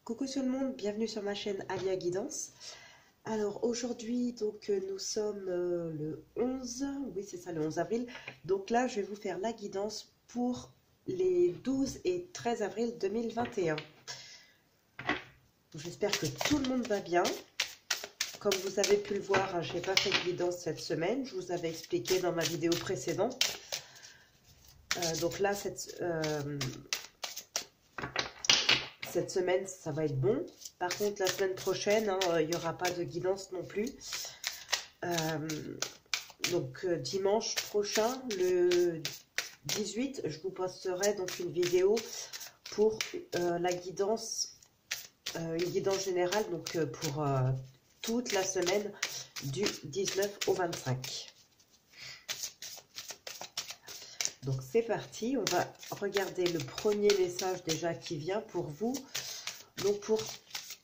Coucou tout le monde, bienvenue sur ma chaîne Alia Guidance. Alors aujourd'hui, nous sommes le 11, oui c'est ça, le 11 avril. Donc là, je vais vous faire la guidance pour les 12 et 13 avril 2021. J'espère que tout le monde va bien. Comme vous avez pu le voir, hein, je n'ai pas fait de guidance cette semaine. Je vous avais expliqué dans ma vidéo précédente. Donc là, cette semaine, ça va être bon. Par contre, la semaine prochaine, hein, il n'y aura pas de guidance non plus. Dimanche prochain, le 18, je vous posterai donc une vidéo pour la guidance, une guidance générale donc pour toute la semaine du 19 au 25. Donc c'est parti, on va regarder le premier message déjà qui vient pour vous. Donc pour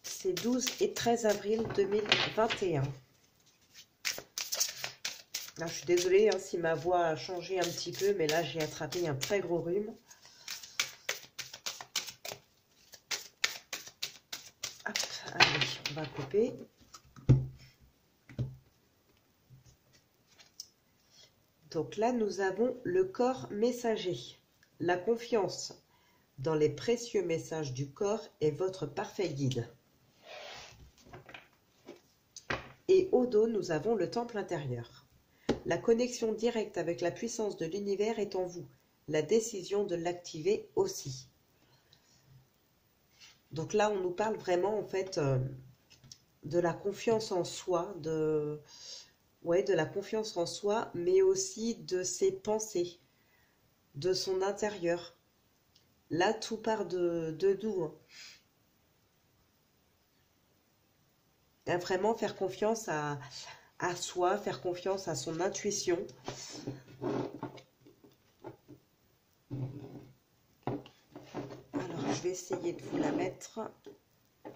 ces 12 et 13 avril 2021. Là, je suis désolée hein, si ma voix a changé un petit peu, mais là j'ai attrapé un très gros rhume. Hop, allez, on va couper. Donc là, nous avons le corps messager. La confiance dans les précieux messages du corps est votre parfait guide. Et au dos, nous avons le temple intérieur. La connexion directe avec la puissance de l'univers est en vous. La décision de l'activer aussi. Donc là, on nous parle vraiment en fait de la confiance en soi, de la confiance en soi, mais aussi de ses pensées, de son intérieur. Là, tout part de nous. Hein. Vraiment faire confiance à soi, faire confiance à son intuition. Alors, je vais essayer de vous la mettre.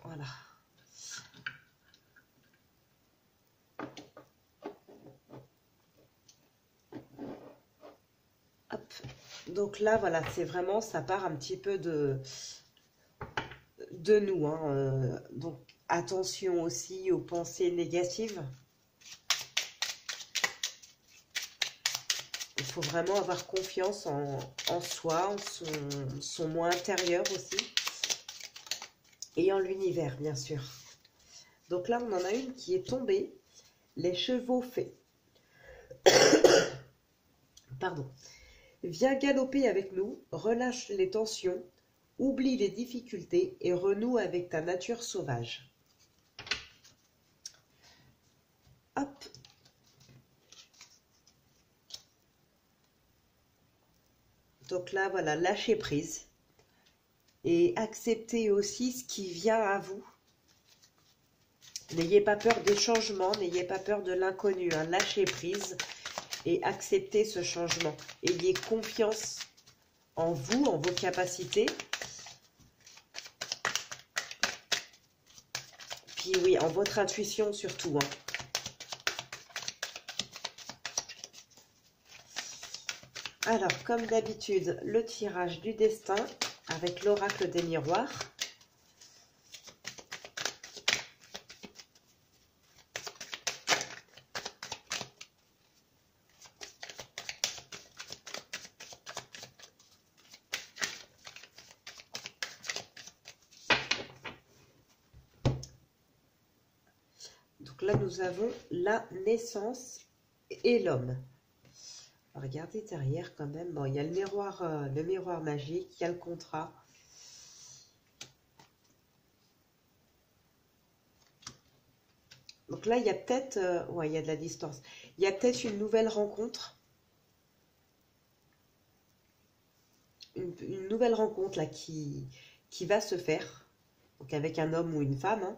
Voilà. Hop. Donc là, voilà, c'est vraiment, ça part un petit peu de nous. Hein. Donc, attention aussi aux pensées négatives. Il faut vraiment avoir confiance en soi, en son moi intérieur aussi. Et en l'univers, bien sûr. Donc là, on en a une qui est tombée. Les chevaux faits. Pardon. Viens galoper avec nous, relâche les tensions, oublie les difficultés et renoue avec ta nature sauvage. Hop. Donc là, voilà, lâchez prise. Et acceptez aussi ce qui vient à vous. N'ayez pas peur des changements, n'ayez pas peur de l'inconnu. Hein. Lâchez prise et acceptez ce changement. Ayez confiance en vous, en vos capacités. Puis oui, en votre intuition surtout. Hein. Alors, comme d'habitude, le tirage du destin avec l'oracle des miroirs. Donc là, nous avons la naissance et l'homme. Regardez derrière quand même. Bon, il y a le miroir magique, il y a le contrat. Donc là, il y a peut-être... il y a de la distance. Il y a peut-être une nouvelle rencontre. Une nouvelle rencontre là qui va se faire. Donc avec un homme ou une femme. Hein.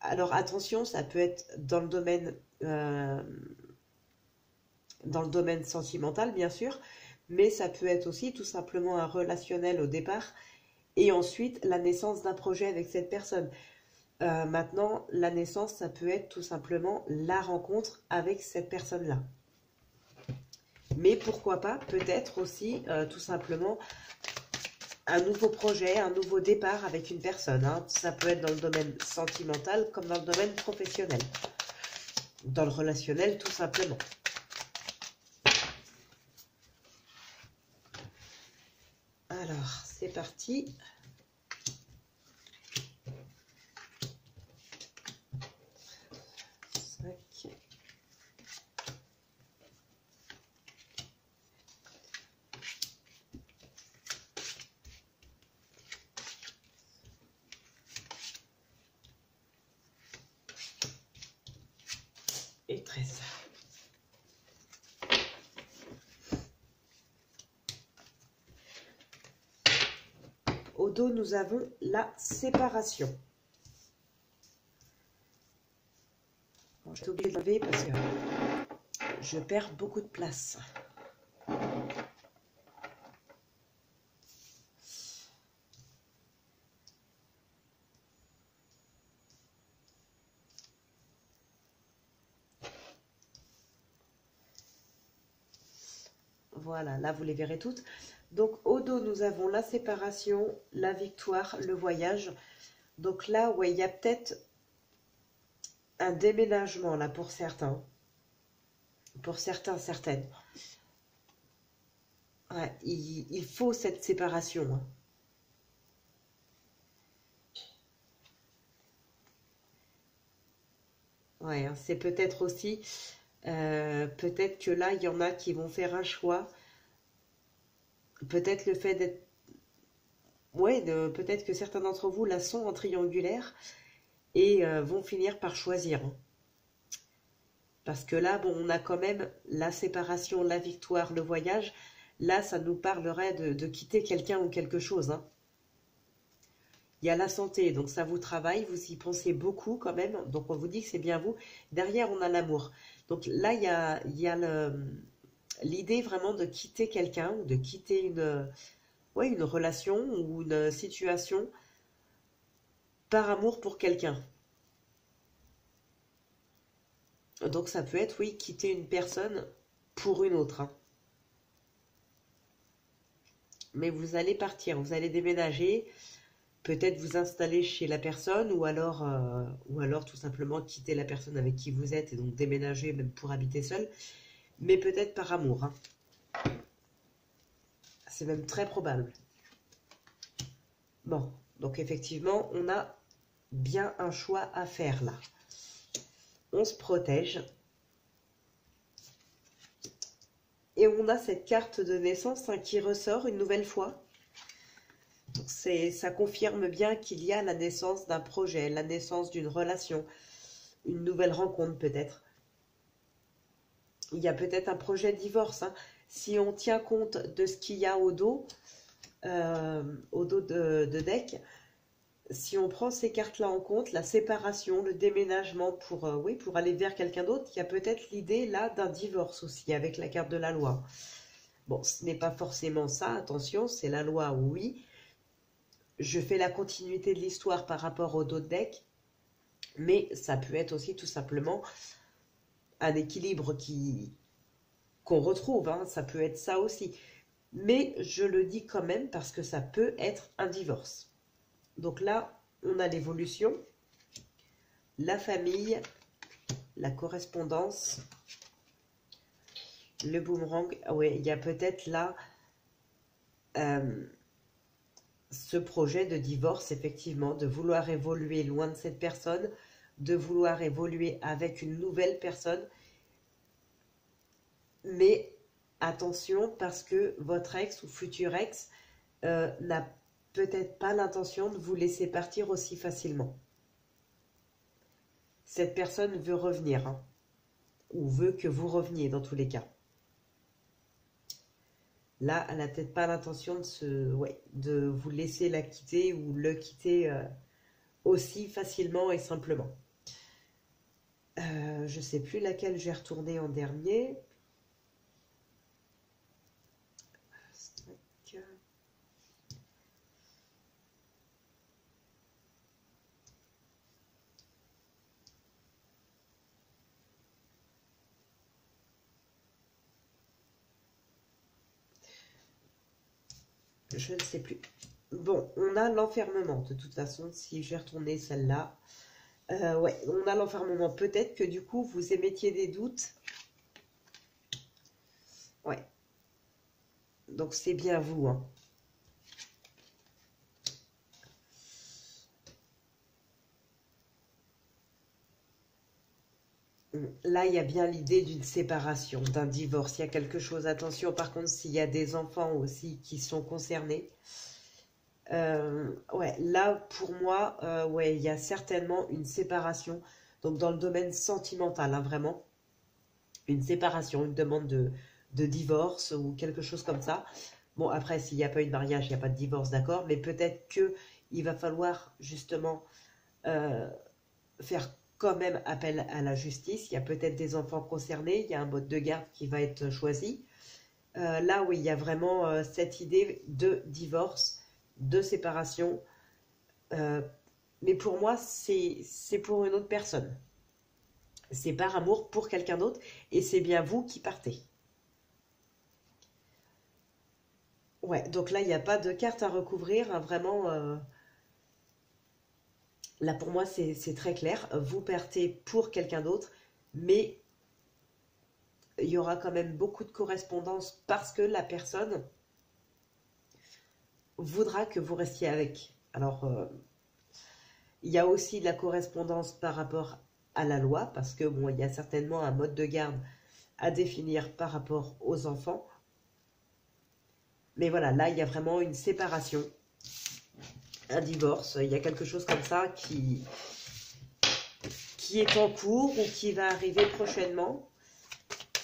Alors attention, ça peut être dans le domaine sentimental, bien sûr, mais ça peut être aussi tout simplement un relationnel au départ, et ensuite la naissance d'un projet avec cette personne. Maintenant, la naissance, ça peut être tout simplement la rencontre avec cette personne-là. Mais pourquoi pas, peut-être aussi, tout simplement, un nouveau projet, un nouveau départ avec une personne. Hein. Ça peut être dans le domaine sentimental comme dans le domaine professionnel. Dans le relationnel, tout simplement. Alors, c'est parti. Et 13. Au dos, nous avons la séparation. Bon, je suis obligée de l'enlever parce que je perds beaucoup de place. Voilà, là vous les verrez toutes. Donc au dos, nous avons la séparation, la victoire, le voyage. Donc là, ouais, il y a peut-être un déménagement là pour certains. Pour certains, certaines. Ouais, il faut cette séparation. Hein. Ouais, hein, c'est peut-être aussi, peut-être que là, il y en a qui vont faire un choix. Peut-être le fait d'être... Ouais, peut-être que certains d'entre vous, là, sont en triangulaire et vont finir par choisir. Hein. Parce que là, bon, on a quand même la séparation, la victoire, le voyage. Là, ça nous parlerait de quitter quelqu'un ou quelque chose. Hein. Il y a la santé, donc ça vous travaille, vous y pensez beaucoup quand même. Donc on vous dit que c'est bien vous. Derrière, on a l'amour. Donc là, il y a l'idée vraiment de quitter quelqu'un ou de quitter ouais, une relation ou une situation par amour pour quelqu'un. Donc ça peut être, oui, quitter une personne pour une autre. Hein. Mais vous allez partir, vous allez déménager, peut-être vous installer chez la personne ou alors tout simplement quitter la personne avec qui vous êtes et donc déménager même pour habiter seul, mais peut-être par amour. Hein. C'est même très probable. Bon, donc effectivement, on a bien un choix à faire là. On se protège. Et on a cette carte de naissance hein, qui ressort une nouvelle fois. Ça confirme bien qu'il y a la naissance d'un projet, la naissance d'une relation, une nouvelle rencontre peut-être. Il y a peut-être un projet de divorce. Hein. Si on tient compte de ce qu'il y a au dos de deck, si on prend ces cartes-là en compte, la séparation, le déménagement oui, pour aller vers quelqu'un d'autre, il y a peut-être l'idée là d'un divorce aussi avec la carte de la loi. Bon, ce n'est pas forcément ça, attention, c'est la loi, oui. Je fais la continuité de l'histoire par rapport au dos de deck, mais ça peut être aussi tout simplement un équilibre qu'on retrouve, hein, ça peut être ça aussi. Mais je le dis quand même parce que ça peut être un divorce. Donc là, on a l'évolution, la famille, la correspondance, le boomerang. Ah ouais, il y a peut-être là ce projet de divorce, effectivement, de vouloir évoluer loin de cette personne, de vouloir évoluer avec une nouvelle personne. Mais attention, parce que votre ex ou futur ex n'a peut-être pas l'intention de vous laisser partir aussi facilement. Cette personne veut revenir, hein, ou veut que vous reveniez dans tous les cas. Là, elle n'a peut-être pas l'intention de vous laisser la quitter ou le quitter aussi facilement et simplement. Je ne sais plus laquelle j'ai retourné en dernier. Je ne sais plus. Bon, on a l'enfermement, de toute façon, si je vais retourner celle-là. Ouais, on a l'enfermement. Peut-être que du coup, vous émettiez des doutes. Ouais. Donc, c'est bien vous, hein. Là, il y a bien l'idée d'une séparation, d'un divorce. Il y a quelque chose. Attention, par contre, s'il y a des enfants aussi qui sont concernés. Ouais, là, pour moi, ouais, il y a certainement une séparation. Donc, dans le domaine sentimental, hein, vraiment. Une séparation, une demande de divorce ou quelque chose comme ça. Bon, après, s'il n'y a pas eu de mariage, il n'y a pas de divorce, d'accord. Mais peut-être qu'il va falloir justement faire quand même appel à la justice. Il y a peut-être des enfants concernés, il y a un mode de garde qui va être choisi. Là où il y a vraiment cette idée de divorce, de séparation. Mais pour moi, c'est pour une autre personne. C'est par amour pour quelqu'un d'autre et c'est bien vous qui partez. Ouais, donc là, il n'y a pas de carte à recouvrir, hein, vraiment. Là, pour moi, c'est très clair. Vous partez pour quelqu'un d'autre, mais il y aura quand même beaucoup de correspondance parce que la personne voudra que vous restiez avec. Alors, il y a aussi de la correspondance par rapport à la loi, parce que bon, il y a certainement un mode de garde à définir par rapport aux enfants. Mais voilà, là, il y a vraiment une séparation, un divorce. Il y a quelque chose comme ça qui est en cours ou qui va arriver prochainement.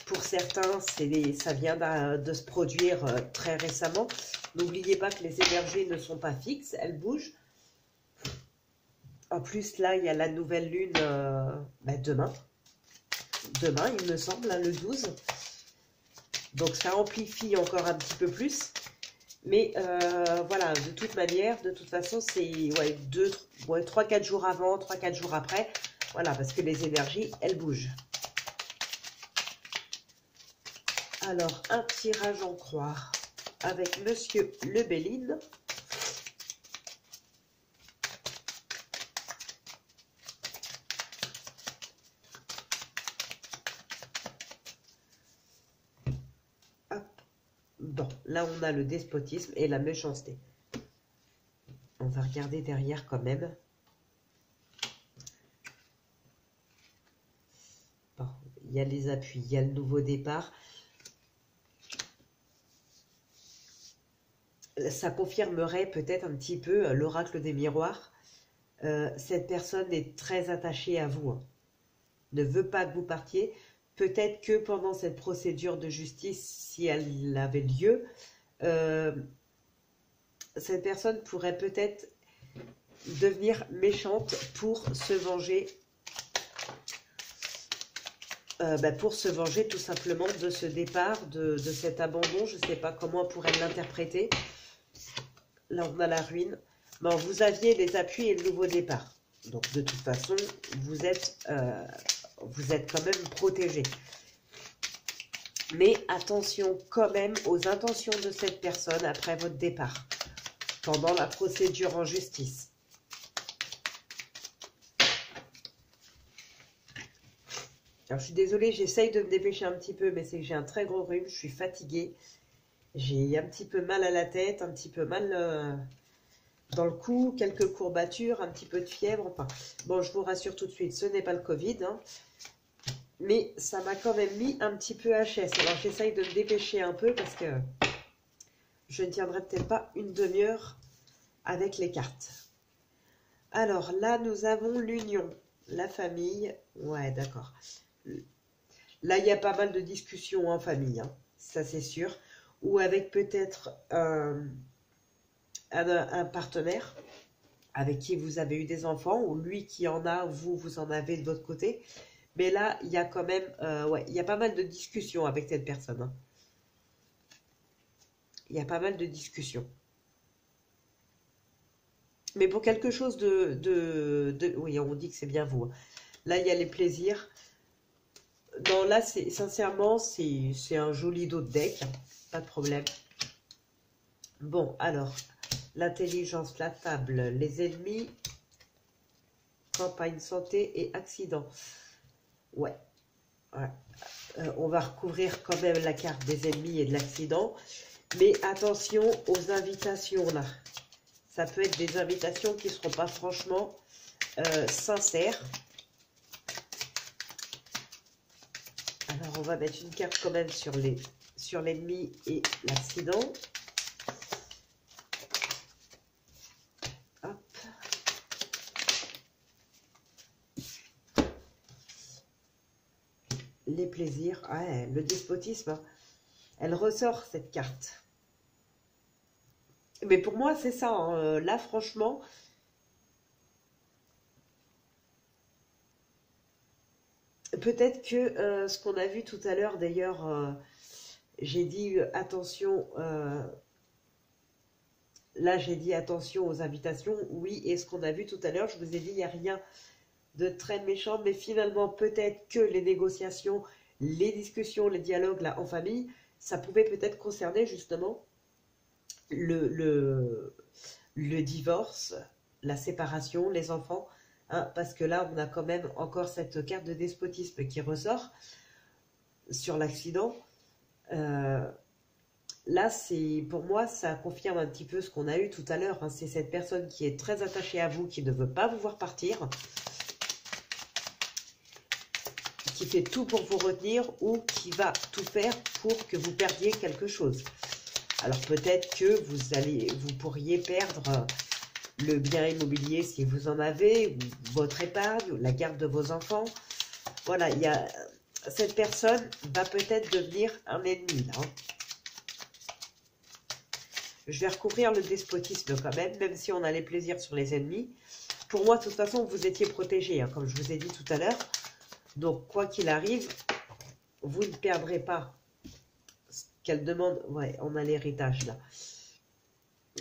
Pour certains, ça vient de se produire très récemment. N'oubliez pas que les énergies ne sont pas fixes, elles bougent. En plus, là, il y a la nouvelle lune demain. Demain, il me semble, hein, le 12. Donc, ça amplifie encore un petit peu plus. Mais voilà, de toute manière, de toute façon, c'est 3-4 jours avant, 3-4 jours après. Voilà, parce que les énergies, elles bougent. Alors, un tirage en croix avec Monsieur Lebelline. Hop. Bon, là, on a le despotisme et la méchanceté. On va regarder derrière quand même. Bon, il y a les appuis, il y a le nouveau départ. Ça confirmerait peut-être un petit peu l'oracle des miroirs. Cette personne est très attachée à vous, hein. Ne veut pas que vous partiez. Peut-être que pendant cette procédure de justice, si elle avait lieu, cette personne pourrait peut-être devenir méchante pour se venger. Pour se venger tout simplement de ce départ, de cet abandon. Je ne sais pas comment on pourrait l'interpréter. Là, on a la ruine. Bon, vous aviez les appuis et le nouveau départ. Donc, de toute façon, vous êtes quand même protégé. Mais attention quand même aux intentions de cette personne après votre départ, pendant la procédure en justice. Alors, je suis désolée, j'essaye de me dépêcher un petit peu, mais c'est que j'ai un très gros rhume, je suis fatiguée. J'ai un petit peu mal à la tête, un petit peu mal dans le cou, quelques courbatures, un petit peu de fièvre. Enfin, bon, je vous rassure tout de suite, ce n'est pas le Covid, hein, mais ça m'a quand même mis un petit peu HS. Alors, j'essaye de me dépêcher un peu parce que je ne tiendrai peut-être pas une demi-heure avec les cartes. Alors, là, nous avons l'union, la famille. Ouais, d'accord. Là, il y a pas mal de discussions en famille, hein, ça c'est sûr. Ou avec peut-être un partenaire avec qui vous avez eu des enfants, ou lui qui en a, vous en avez de votre côté. Mais là, il y a quand même, il y a pas mal de discussions avec cette personne, hein. Il y a pas mal de discussions. Mais pour quelque chose oui, on dit que c'est bien vous, hein. Là, il y a les plaisirs. Non, là, sincèrement, c'est un joli dos de deck, hein. Pas de problème. Bon, alors, l'intelligence, la table, les ennemis, campagne, santé et accident. Ouais. Ouais. On va recouvrir quand même la carte des ennemis et de l'accident. Mais attention aux invitations là. Ça peut être des invitations qui ne seront pas franchement sincères. Alors on va mettre une carte quand même sur l'ennemi et l'accident. Hop. Les plaisirs. Ouais, le despotisme. Hein. Elle ressort cette carte. Mais pour moi c'est ça. Hein. Là franchement. Peut-être que ce qu'on a vu tout à l'heure, d'ailleurs, j'ai dit attention, là j'ai dit attention aux invitations, oui, et ce qu'on a vu tout à l'heure, je vous ai dit, il n'y a rien de très méchant, mais finalement, peut-être que les négociations, les discussions, les dialogues là en famille, ça pouvait peut-être concerner justement le divorce, la séparation, les enfants, hein, parce que là, on a quand même encore cette carte de despotisme qui ressort sur l'accident. Là, pour moi, ça confirme un petit peu ce qu'on a eu tout à l'heure. Hein. C'est cette personne qui est très attachée à vous, qui ne veut pas vous voir partir, qui fait tout pour vous retenir ou qui va tout faire pour que vous perdiez quelque chose. Alors peut-être que vous pourriez perdre le bien immobilier si vous en avez, ou votre épargne, ou la garde de vos enfants. Voilà, cette personne va peut-être devenir un ennemi là. Hein. Je vais recouvrir le despotisme quand même si on a les plaisirs sur les ennemis. Pour moi, de toute façon, vous étiez protégé, hein, comme je vous ai dit tout à l'heure. Donc, quoi qu'il arrive, vous ne perdrez pas ce qu'elle demande. Ouais, on a l'héritage là.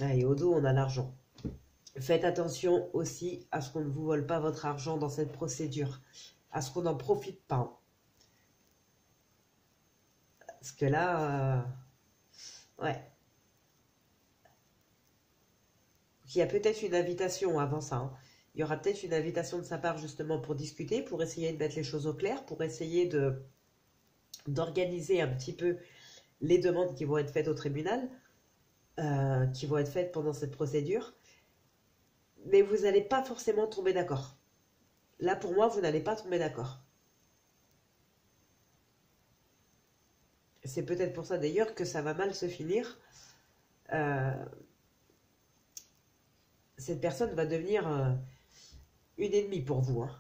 Et au dos, on a l'argent. Faites attention aussi à ce qu'on ne vous vole pas votre argent dans cette procédure. À ce qu'on n'en profite pas. Parce que là, ouais. Il y a peut-être une invitation avant ça. Hein. Il y aura peut-être une invitation de sa part justement pour discuter, pour essayer de mettre les choses au clair, pour essayer d'organiser un petit peu les demandes qui vont être faites au tribunal, qui vont être faites pendant cette procédure. Mais vous n'allez pas forcément tomber d'accord. Là, pour moi, vous n'allez pas tomber d'accord. C'est peut-être pour ça d'ailleurs que ça va mal se finir. Cette personne va devenir une ennemie pour vous. Hein.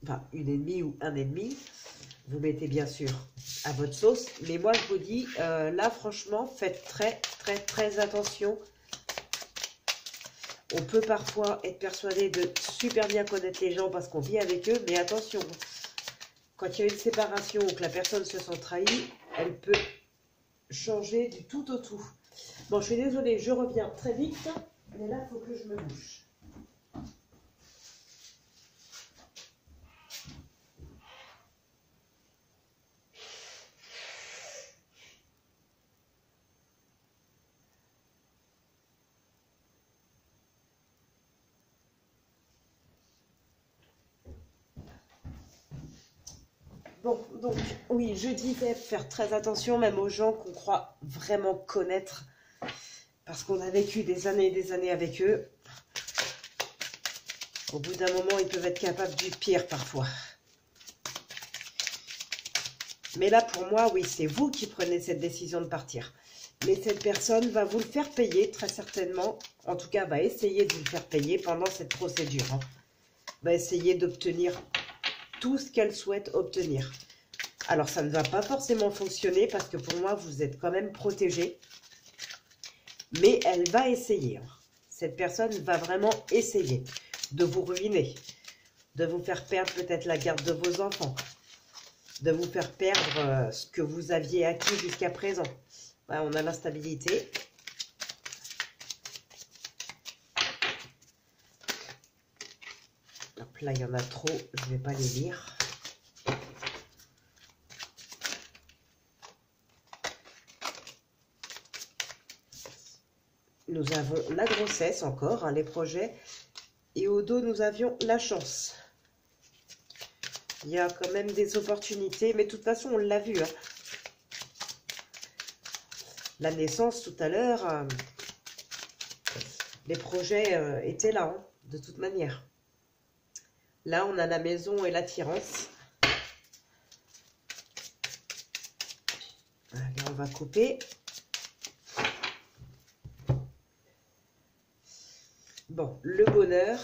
Enfin, une ennemie ou un ennemi. Vous mettez bien sûr à votre sauce. Mais moi, je vous dis, là, franchement, faites très, très, très attention. On peut parfois être persuadé de super bien connaître les gens parce qu'on vit avec eux. Mais attention, quand il y a une séparation ou que la personne se sent trahie, elle peut changer du tout au tout. Bon, je suis désolée, je reviens très vite. Mais là, il faut que je me bouge. Bon, donc, oui, je disais faire très attention, même aux gens qu'on croit vraiment connaître, parce qu'on a vécu des années et des années avec eux. Au bout d'un moment, ils peuvent être capables du pire parfois. Mais là, pour moi, oui, c'est vous qui prenez cette décision de partir. Mais cette personne va vous le faire payer, très certainement. En tout cas, va essayer de vous le faire payer pendant cette procédure. Hein. Va essayer d'obtenir tout ce qu'elle souhaite obtenir. Alors, ça ne va pas forcément fonctionner parce que pour moi, vous êtes quand même protégé. Mais elle va essayer. Cette personne va vraiment essayer de vous ruiner, de vous faire perdre peut-être la garde de vos enfants, de vous faire perdre ce que vous aviez acquis jusqu'à présent. Là, on a l'instabilité. Là, il y en a trop, je ne vais pas les lire. nous avons la grossesse encore, hein, les projets. Et au dos, nous avions la chance. Il y a quand même des opportunités, mais de toute façon, on l'a vu. Hein. La naissance, tout à l'heure, les projets étaient là, hein, de toute manière. Là, on a la maison et l'attirance. Allez, on va couper. Bon, le bonheur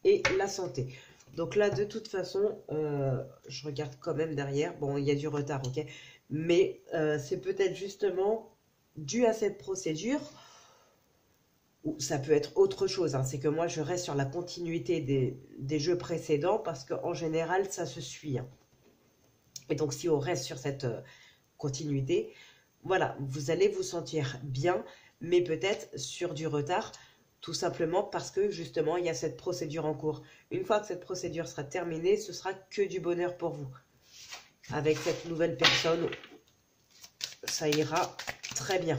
et la santé. Donc là, de toute façon, je regarde quand même derrière. Bon, il y a du retard, ok. Mais c'est peut-être justement dû à cette procédure, ou ça peut être autre chose. Hein. C'est que moi, je reste sur la continuité des jeux précédents parce qu'en général, ça se suit. Hein. Et donc, si on reste sur cette continuité, voilà, vous allez vous sentir bien, mais peut-être sur du retard. Tout simplement parce que justement, il y a cette procédure en cours. Une fois que cette procédure sera terminée, ce sera que du bonheur pour vous. Avec cette nouvelle personne, ça ira très bien.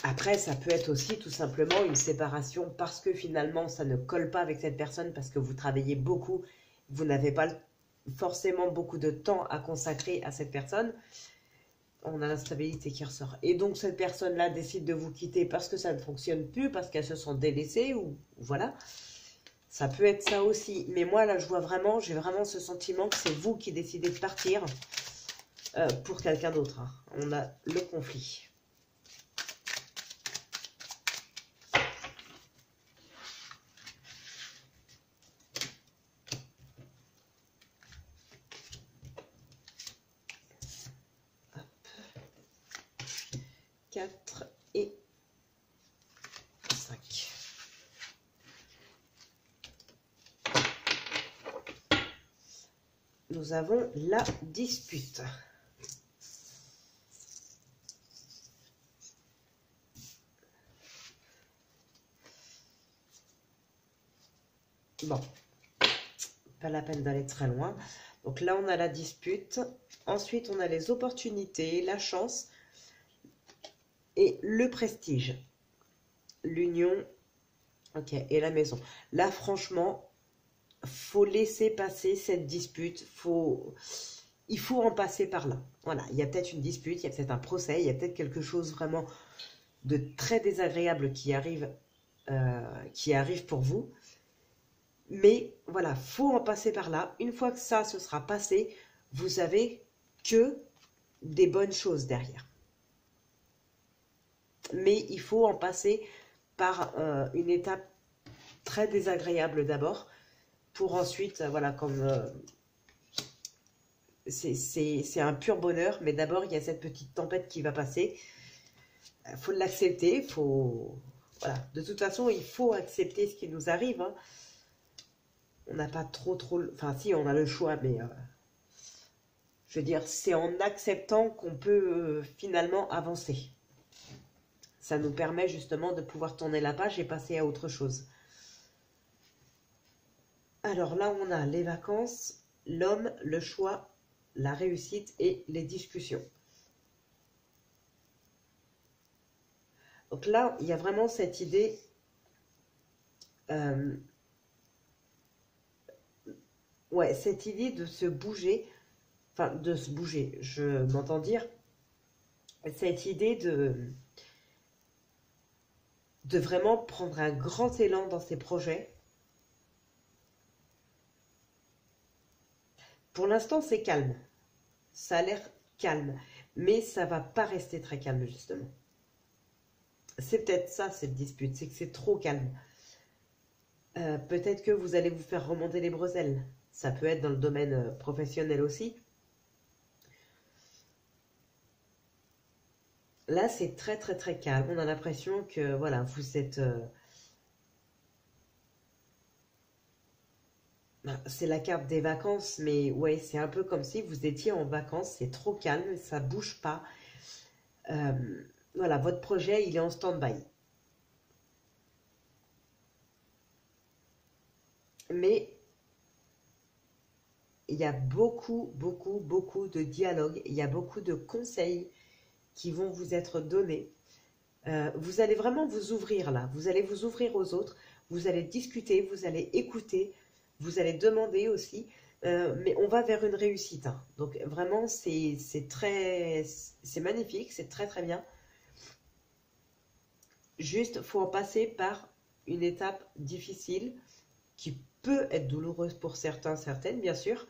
Après, ça peut être aussi tout simplement une séparation parce que finalement, ça ne colle pas avec cette personne, parce que vous travaillez beaucoup, vous n'avez pas forcément beaucoup de temps à consacrer à cette personne. On a l'instabilité qui ressort. Et donc, cette personne-là décide de vous quitter parce que ça ne fonctionne plus, parce qu'elle se sent délaissée, ou voilà. Ça peut être ça aussi. Mais moi, là, je vois vraiment, j'ai vraiment ce sentiment que c'est vous qui décidez de partir pour quelqu'un d'autre. Hein. On a le conflit. Hop. 4 et 5. Nous avons la dispute. Bon, pas la peine d'aller très loin. Donc là, on a la dispute. Ensuite, on a les opportunités, la chance et le prestige. L'union, ok, et la maison. Là, franchement, faut laisser passer cette dispute. Il faut en passer par là. Voilà, il y a peut-être une dispute, il y a peut-être un procès, il y a peut-être quelque chose vraiment de très désagréable qui arrive pour vous. Mais voilà, faut en passer par là. Une fois que ça se sera passé, vous avez que des bonnes choses derrière. Mais il faut en passer par une étape très désagréable d'abord, pour ensuite, voilà, comme c'est un pur bonheur, mais d'abord il y a cette petite tempête qui va passer. Il faut l'accepter, voilà. De toute façon, il faut accepter ce qui nous arrive. Hein. On n'a pas trop... Enfin, si, on a le choix, mais... je veux dire, c'est en acceptant qu'on peut finalement avancer. Ça nous permet justement de pouvoir tourner la page et passer à autre chose. Alors là, on a les vacances, l'homme, le choix, la réussite et les discussions. Donc là, il y a vraiment cette idée... ouais, cette idée de se bouger, enfin de se bouger, je m'entends dire, cette idée de vraiment prendre un grand élan dans ses projets. Pour l'instant, c'est calme. Ça a l'air calme, mais ça va pas rester très calme, justement. C'est peut-être ça, cette dispute, c'est que c'est trop calme. Peut-être que vous allez vous faire remonter les bretelles. Ça peut être dans le domaine professionnel aussi. Là, c'est très, très, très calme. On a l'impression que, voilà, vous êtes... c'est la carte des vacances, mais ouais, c'est un peu comme si vous étiez en vacances. C'est trop calme, ça bouge pas. Voilà, votre projet, il est en stand-by. Mais il y a beaucoup, beaucoup, beaucoup de dialogues, il y a beaucoup de conseils qui vont vous être donnés. Vous allez vraiment vous ouvrir là, vous allez vous ouvrir aux autres, vous allez discuter, vous allez écouter, vous allez demander aussi, mais on va vers une réussite, hein. Donc vraiment, c'est magnifique, c'est très très bien. Juste, faut en passer par une étape difficile qui peut être douloureuse pour certains, certaines, bien sûr.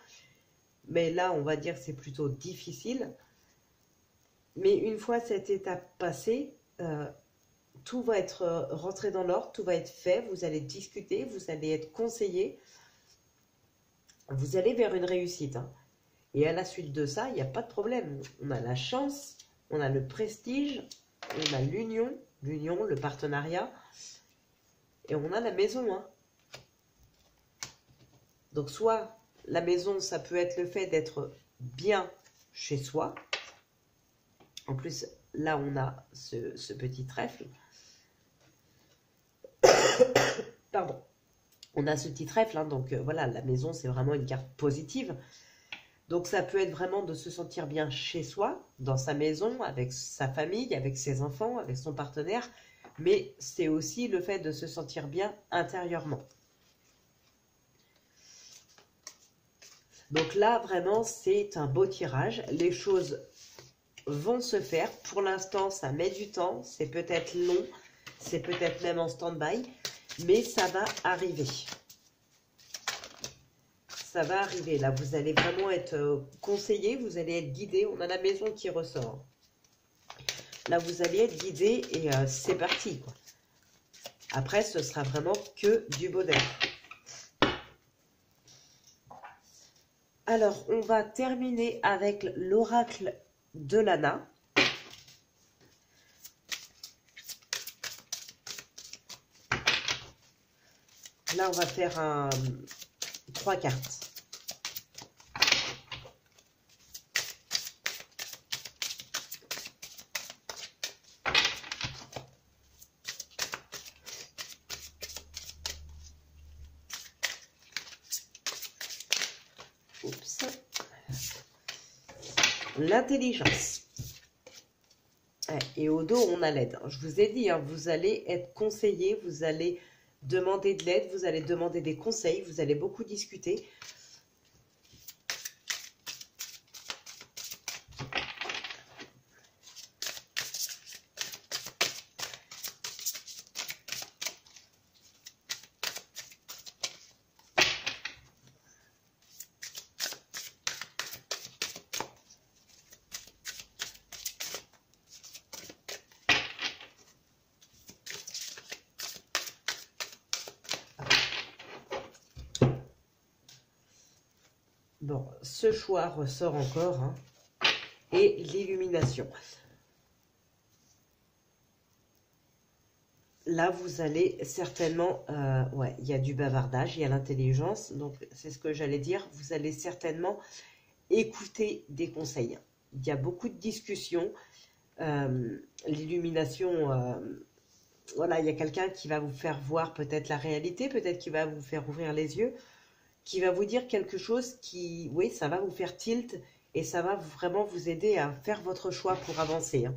Mais là, on va dire que c'est plutôt difficile. Mais une fois cette étape passée, tout va être rentré dans l'ordre, tout va être fait. Vous allez discuter, vous allez être conseillé. Vous allez vers une réussite, hein. Et à la suite de ça, il n'y a pas de problème. On a la chance, on a le prestige, on a l'union, le partenariat, et on a la maison, hein. Donc soit la maison, ça peut être le fait d'être bien chez soi. En plus, là, on a ce petit trèfle. Pardon. On a ce petit trèfle, hein, donc voilà, la maison, c'est vraiment une carte positive. Donc ça peut être vraiment de se sentir bien chez soi, dans sa maison, avec sa famille, avec ses enfants, avec son partenaire. Mais c'est aussi le fait de se sentir bien intérieurement. Donc là, vraiment, c'est un beau tirage. Les choses vont se faire. Pour l'instant, ça met du temps. C'est peut-être long. C'est peut-être même en stand-by. Mais ça va arriver. Ça va arriver. Là, vous allez vraiment être conseillé. Vous allez être guidé. On a la maison qui ressort. Là, vous allez être guidé et c'est parti, quoi. Après, ce sera vraiment que du bonheur. Alors, on va terminer avec l'oracle de Lana. Là, on va faire 3 cartes. Oups. L'intelligence. Et au dos, on a l'aide. Je vous ai dit, hein, vous allez être conseillé, vous allez demander de l'aide, vous allez demander des conseils, vous allez beaucoup discuter. Bon, ce choix ressort encore, hein, et l'illumination. Là, vous allez certainement, ouais, il y a du bavardage, il y a l'intelligence, donc c'est ce que j'allais dire, vous allez certainement écouter des conseils. Il y a beaucoup de discussions, l'illumination, voilà, il y a quelqu'un qui va vous faire voir peut-être la réalité, peut-être qui va vous faire ouvrir les yeux, qui va vous dire quelque chose qui, oui, ça va vous faire tilt et ça va vraiment vous aider à faire votre choix pour avancer, hein.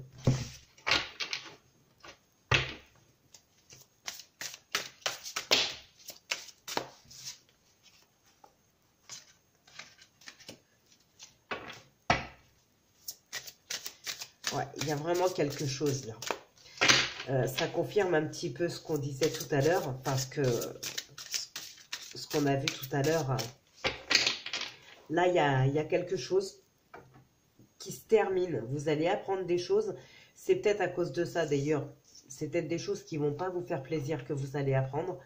Ouais, il y a vraiment quelque chose là. Ça confirme un petit peu ce qu'on disait tout à l'heure, parce que ce qu'on a vu tout à l'heure, là, il y a quelque chose qui se termine. Vous allez apprendre des choses. C'est peut-être à cause de ça, d'ailleurs. C'est peut-être des choses qui ne vont pas vous faire plaisir que vous allez apprendre.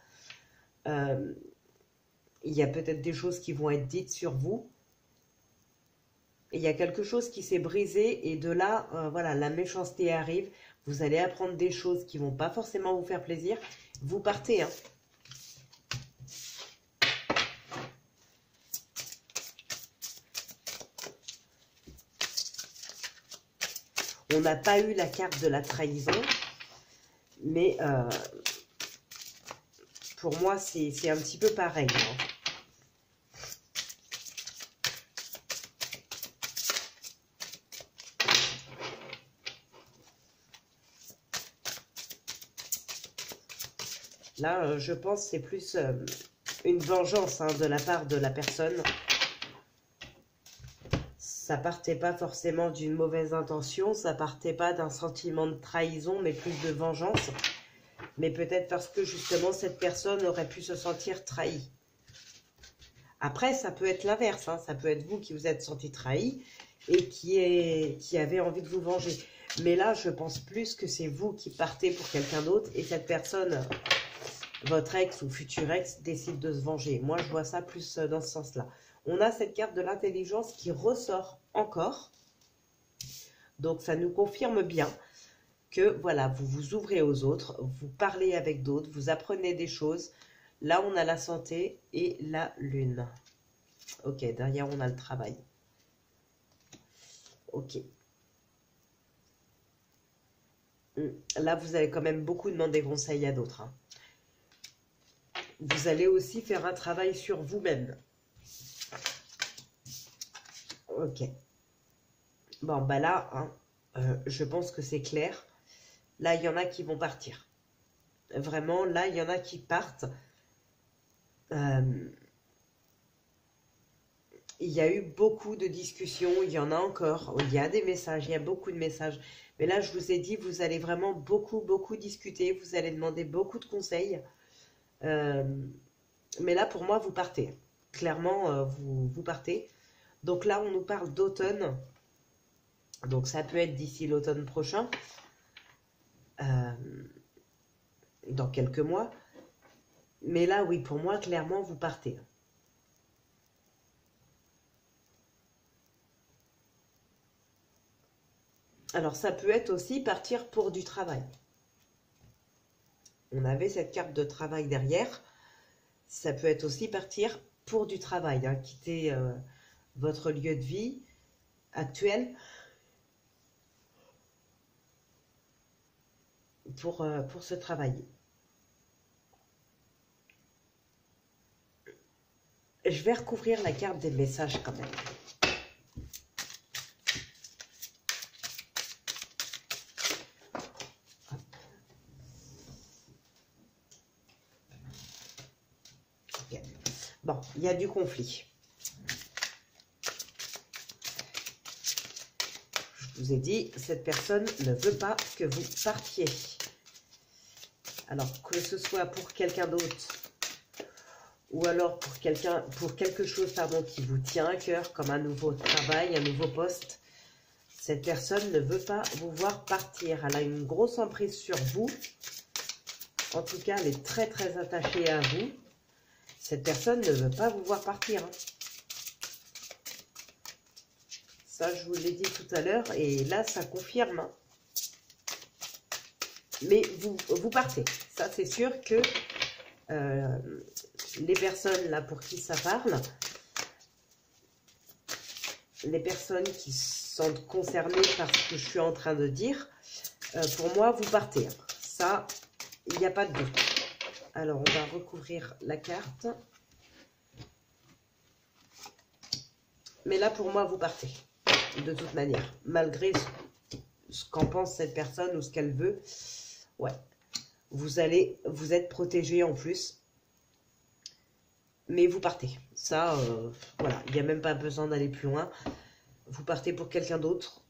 Il y a peut-être des choses qui vont être dites sur vous. Et il y a quelque chose qui s'est brisé. Et de là, voilà, la méchanceté arrive. Vous allez apprendre des choses qui ne vont pas forcément vous faire plaisir. Vous partez, hein. On n'a pas eu la carte de la trahison, mais pour moi, c'est un petit peu pareil, hein. Là, je pense que c'est plus une vengeance hein, de la part de la personne. Ça partait pas forcément d'une mauvaise intention, ça partait pas d'un sentiment de trahison, mais plus de vengeance. Mais peut-être parce que justement, cette personne aurait pu se sentir trahie. Après, ça peut être l'inverse, hein, ça peut être vous qui vous êtes senti trahi et qui avez envie de vous venger. Mais là, je pense plus que c'est vous qui partez pour quelqu'un d'autre et cette personne, votre ex ou futur ex, décide de se venger. Moi, je vois ça plus dans ce sens-là. On a cette carte de l'intelligence qui ressort encore. Donc, ça nous confirme bien que, voilà, vous vous ouvrez aux autres, vous parlez avec d'autres, vous apprenez des choses. Là, on a la santé et la lune. Ok, derrière, on a le travail. Ok. Là, vous allez quand même beaucoup demander conseil à d'autres. Hein. Vous allez aussi faire un travail sur vous-même. Ok. Bon, bah là, hein, je pense que c'est clair. Là, il y en a qui vont partir. Vraiment, là, il y en a qui partent. Il y a eu beaucoup de discussions. Il y en a encore. Il y a des messages. Il y a beaucoup de messages. Mais là, je vous ai dit, vous allez vraiment beaucoup discuter. Vous allez demander beaucoup de conseils. Mais là, pour moi, vous partez. Clairement, vous partez. Donc là, on nous parle d'automne. Donc ça peut être d'ici l'automne prochain. Dans quelques mois. Mais là, oui, pour moi, clairement, vous partez. Alors, ça peut être aussi partir pour du travail. On avait cette carte de travail derrière. Ça peut être aussi partir pour du travail. Hein, quitter votre lieu de vie actuel pour se travailler. Je vais recouvrir la carte des messages quand même. Okay. Bon, il y a du conflit. Je vous ai dit, cette personne ne veut pas que vous partiez. Alors, que ce soit pour quelqu'un d'autre ou alors pour quelque chose pardon, qui vous tient à cœur, comme un nouveau travail, un nouveau poste, cette personne ne veut pas vous voir partir. Elle a une grosse emprise sur vous. En tout cas, elle est très attachée à vous. Cette personne ne veut pas vous voir partir. Hein. Ça, je vous l'ai dit tout à l'heure, et là, ça confirme. Hein. Mais vous partez. Ça, c'est sûr que les personnes là pour qui ça parle, les personnes qui sont concernées par ce que je suis en train de dire, pour moi, vous partez. Ça, il n'y a pas de doute. Alors, on va recouvrir la carte. Mais là, pour moi, vous partez. De toute manière. Malgré ce qu'en pense cette personne ou ce qu'elle veut. Ouais. Vous êtes protégé en plus. Mais vous partez. Ça, voilà. Il n'y a même pas besoin d'aller plus loin. Vous partez pour quelqu'un d'autre.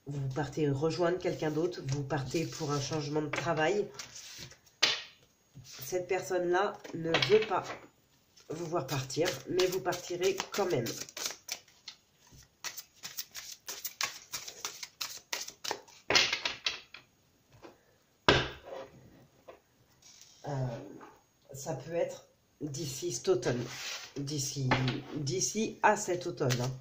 Vous partez rejoindre quelqu'un d'autre. Vous partez pour un changement de travail. Cette personne-là ne veut pas vous voir partir, mais vous partirez quand même. Ça peut être d'ici cet automne, d'ici à cet automne. Hein.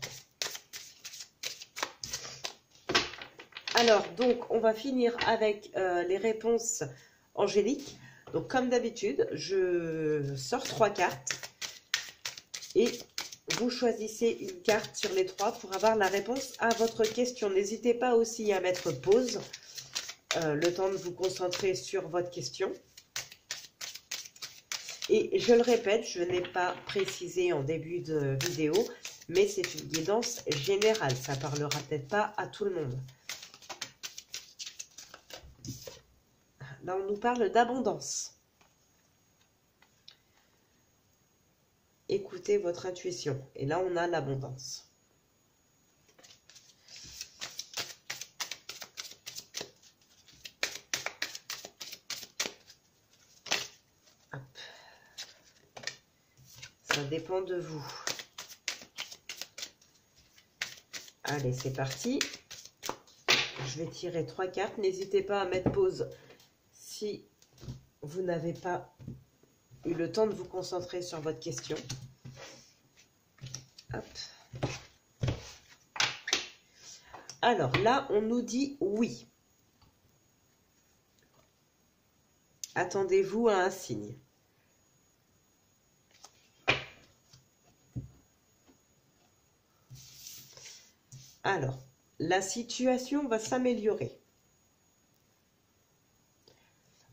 Alors, donc, on va finir avec les réponses angéliques. Donc, comme d'habitude, je sors 3 cartes et vous choisissez une carte sur les 3 pour avoir la réponse à votre question. N'hésitez pas aussi à mettre pause, le temps de vous concentrer sur votre question. Et je le répète, je n'ai pas précisé en début de vidéo, mais c'est une guidance générale. Ça ne parlera peut-être pas à tout le monde. là on nous parle d'abondance. Écoutez votre intuition. Et là, on a l'abondance. Hop. Ça dépend de vous. Allez, c'est parti. Je vais tirer 3 cartes. N'hésitez pas à mettre pause si vous n'avez pas eu le temps de vous concentrer sur votre question. Hop. Alors là, on nous dit oui. Attendez-vous à un signe. Alors, la situation va s'améliorer.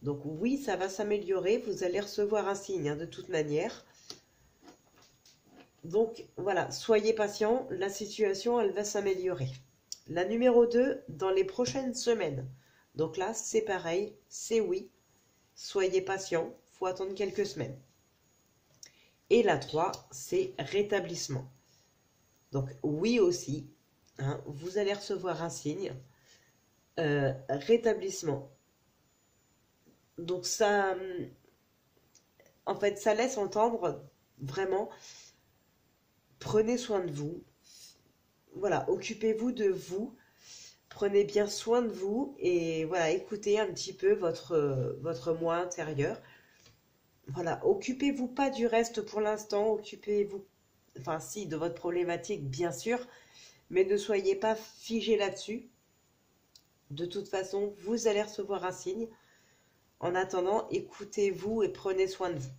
Donc oui, ça va s'améliorer. Vous allez recevoir un signe, hein, de toute manière. Donc voilà, soyez patient. La situation, elle va s'améliorer. La numéro 2, dans les prochaines semaines. Donc là, c'est pareil, c'est oui. Soyez patient, il faut attendre quelques semaines. Et la 3, c'est rétablissement. Donc oui aussi, hein, vous allez recevoir un signe. Rétablissement. Donc ça, en fait, ça laisse entendre vraiment, prenez soin de vous. Voilà, occupez-vous de vous. Prenez bien soin de vous et voilà, écoutez un petit peu votre moi intérieur. Voilà, occupez-vous pas du reste pour l'instant, occupez-vous, enfin si, de votre problématique, bien sûr, mais ne soyez pas figé là-dessus. De toute façon, vous allez recevoir un signe. En attendant, écoutez-vous et prenez soin de vous.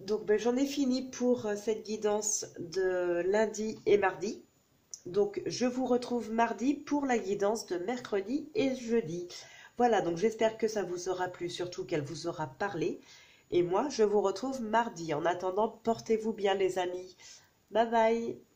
Donc, ben, j'en ai fini pour cette guidance de lundi et mardi. Donc, je vous retrouve mardi pour la guidance de mercredi et jeudi. Voilà, donc j'espère que ça vous aura plu, surtout qu'elle vous aura parlé. Et moi, je vous retrouve mardi. En attendant, portez-vous bien les amis. Bye bye.